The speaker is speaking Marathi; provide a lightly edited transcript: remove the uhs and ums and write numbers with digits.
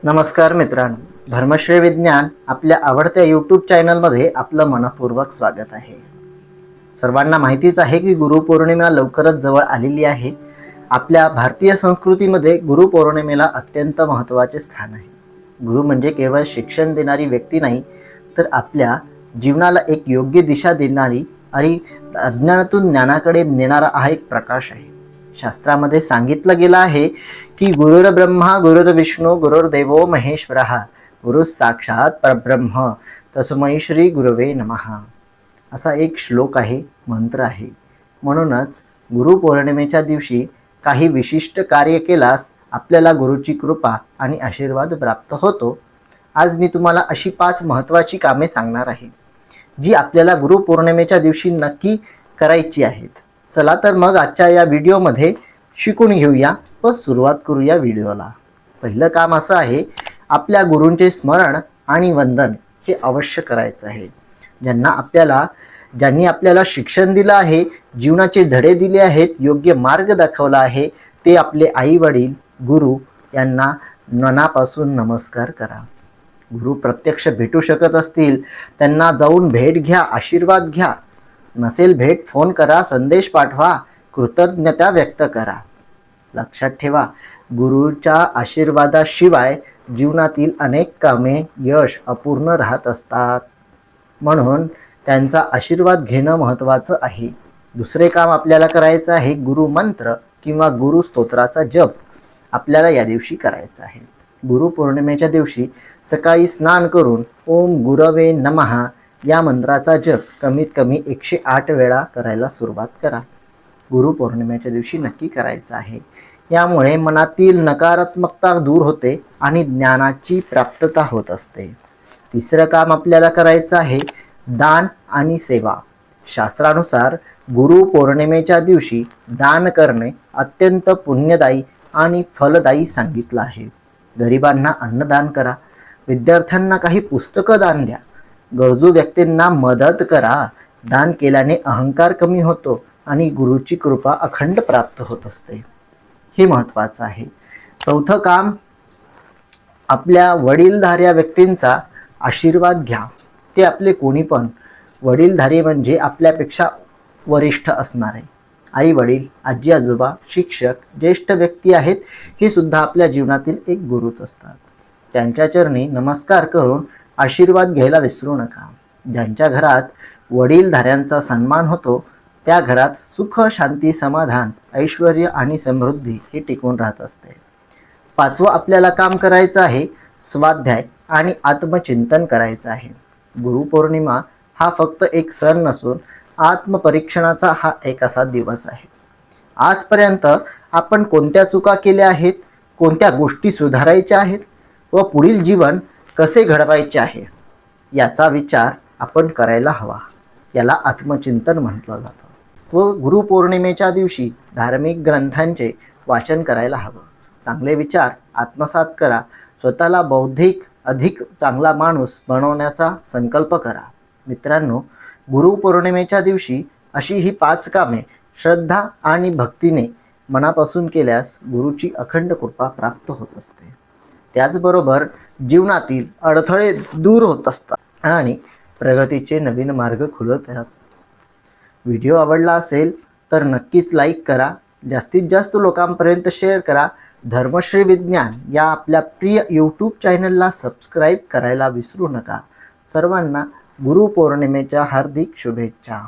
नमस्कार मित्रांनो, धर्मश्री विज्ञान आपल्या आवडत्या यूट्यूब चॅनलमध्ये आपलं मनपूर्वक स्वागत आहे. सर्वांना माहितीच आहे की गुरुपौर्णिमा लवकरच जवळ आलेली आहे. आपल्या भारतीय संस्कृतीमध्ये गुरुपौर्णिमेला अत्यंत महत्त्वाचे स्थान आहे. गुरु म्हणजे केवळ शिक्षण देणारी व्यक्ती नाही, तर आपल्या जीवनाला एक योग्य दिशा देणारी आणि अज्ञानातून ज्ञानाकडे नेणारा हा एक प्रकाश आहे. शास्त्रामध्ये सांगितलं गेलं आहे की गुरुर ब्रह्मा गुरुर विष्णू गुरुर्देवो महेश्वरः गुरु साक्षात परब्रह्म तस्मै श्री गुरवे नमः असा एक श्लोक आहे, मंत्र आहे. म्हणूनच गुरुपौर्णिमेच्या दिवशी काही विशिष्ट कार्य केल्यास आपल्याला गुरुची कृपा आणि आशीर्वाद प्राप्त होतो. आज मी तुम्हाला अशी 5 महत्त्वाची कामे सांगणार आहे जी आपल्याला गुरुपौर्णिमेच्या दिवशी नक्की करायची आहेत. चला तर मग आजच्या या व्हिडिओमध्ये शिकून घेऊया व सुरुवात करूया व्हिडिओला. पहिलं काम असं आहे, आपल्या गुरूंचे स्मरण आणि वंदन हे अवश्य करायचं आहे. ज्यांनी आपल्याला शिक्षण दिलं आहे, जीवनाचे धडे दिले आहेत, योग्य मार्ग दाखवला आहे, ते आपले आई वडील गुरु यांना मनापासून नमस्कार करा. गुरु प्रत्यक्ष भेटू शकत असतील त्यांना जाऊन भेट घ्या, आशीर्वाद घ्या. नसेल भेट, फोन करा, संदेश पाठवा, कृतज्ञता व्यक्त करा. लक्षात ठेवा, गुरुच्या आशीर्वादाशिवाय जीवनातील अनेक कामे यश अपूर्ण राहत असतात. म्हणून त्यांचा आशीर्वाद घेणं महत्त्वाचं आहे. दुसरे काम आपल्याला करायचं आहे, गुरुमंत्र किंवा गुरु स्तोत्राचा जप आपल्याला या दिवशी करायचा आहे. गुरुपौर्णिमेच्या दिवशी सकाळी स्नान करून ओम गुरवे नमः या मंत्राचा जप कमीत कमी 108 वेळा करायला सुरुवात करा. गुरुपौर्णिमेच्या दिवशी नक्की करायचं आहे. यामुळे मनातील नकारात्मकता दूर होते आणि ज्ञानाची प्राप्तता होत असते. तिसरं काम आपल्याला करायचं आहे, दान आणि सेवा. शास्त्रानुसार गुरुपौर्णिमेच्या दिवशी दान करणे अत्यंत पुण्यदायी आणि फलदायी सांगितलं आहे. गरिबांना अन्नदान करा, विद्यार्थ्यांना काही पुस्तकं दान द्या, गरजू व्यक्तींना मदत करा. दान केल्याने अहंकार कमी होतो आणि गुरुची कृपा अखंड प्राप्त होत असते. हे महत्त्वाचं आहे. चौथं काम, आपल्या वडीलधाऱ्या व्यक्तींचा आशीर्वाद घ्या. ते आपले कोणी पण, वडीलधारी म्हणजे आपल्यापेक्षा वरिष्ठ असणारे आई वडील, आजी आजोबा, शिक्षक, ज्येष्ठ व्यक्ती आहेत. हे सुद्धा आपल्या जीवनातील एक गुरुच असतात. त्यांच्या चरणी नमस्कार करून आशीर्वाद घ्यायला विसरू नका. ज्यांच्या घरात वडीलधाऱ्यांचा सन्मान होतो त्या घरात सुख, शांती, समाधान, ऐश्वर्य आणि समृद्धी हे टिकून राहत असते. 5वं आपल्याला काम करायचं आहे, स्वाध्याय आणि आत्मचिंतन करायचं आहे. गुरुपौर्णिमा हा फक्त एक सण नसून आत्मपरीक्षणाचा हा एक असा दिवस आहे. आजपर्यंत आपण कोणत्या चुका केल्या आहेत, कोणत्या गोष्टी सुधारायच्या आहेत व पुढील जीवन कसे घडवायचे आहे याचा विचार आपण करायला हवा. याला आत्मचिंतन म्हटलं जातं. व गुरुपौर्णिमेच्या दिवशी धार्मिक ग्रंथांचे वाचन करायला हवं. चांगले विचार आत्मसात करा. स्वतःला बौद्धिक अधिक चांगला माणूस बनवण्याचा संकल्प करा. मित्रांनो, गुरुपौर्णिमेच्या दिवशी अशी ही 5 कामे श्रद्धा आणि भक्तीने मनापासून केल्यास गुरुची अखंड कृपा प्राप्त होत असते. त्याचबरोबर जीवनातील अडथळे दूर होत असतात आणि प्रगतीचे नवीन मार्ग खुलत आहेत. व्हिडिओ आवडला असेल तर नक्कीच लाईक करा, जास्तीत जास्त लोकांपर्यंत शेअर करा. धर्मश्री विज्ञान या आपल्या प्रिय यूट्यूब चॅनलला सबस्क्राईब करायला विसरू नका. सर्वांना गुरुपौर्णिमेच्या हार्दिक शुभेच्छा.